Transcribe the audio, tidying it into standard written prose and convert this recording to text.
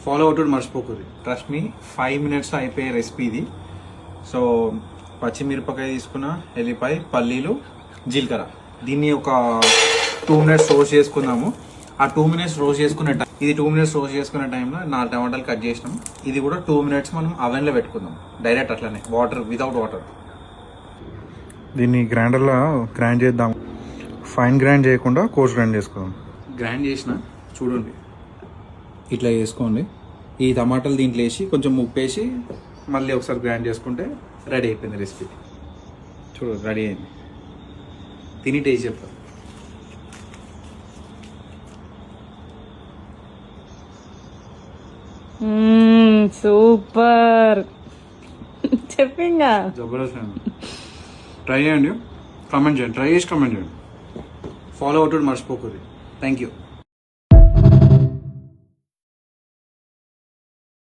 Follow out మర్చిపోకూరి. Trust me, 5 minutes అయిపోయే recipe ఇది. సో పచ్చిమిరపకాయ తీసుకున్న, ఎల్లిపాయ, పల్లీలు, జీలకర్ర. దీన్ని ఒక 2 minutes రోస్ట్ చేసుకుందాము. ఆ 2 minutes రోస్ట్ చేసుకునే టైం, ఇది 2 minutes రోస్ట్ చేసుకునే టైంలో 4 టమాటాలు కట్ చేసినాం. ఇది కూడా 2 minutes మనం అవెన్లో పెట్టుకుందాం, డైరెక్ట్ అట్లనే, వాటర్ వితౌట్ వాటర్. దీన్ని గ్రైండర్లో గ్రైండ్ చేద్దాం. ఫైన్ గ్రైండ్ చేయకుండా కోర్స్ గ్రైండ్ చేసుకుందాం. గ్రైండ్ చేసిన చూడండి, ఇట్లా చేసుకోండి. ఈ టమాటాలు దీంట్లో వేసి కొంచెం ఉప్పు వేసి మళ్ళీ ఒకసారి గ్రైండ్ చేసుకుంటే రెడీ అయిపోయింది రెసిపీ. చూడు రెడీ అయింది. తిని టేస్ట్ చెప్తా. సూపర్ చెప్పింగా. జబర్దస్త్. ట్రై చేయండి, కామెంట్ చేయండి, ట్రై చేసి కామెంట్ చేయండి. ఫాలో అవుట్ మర్చిపోకూడదు. Thank you.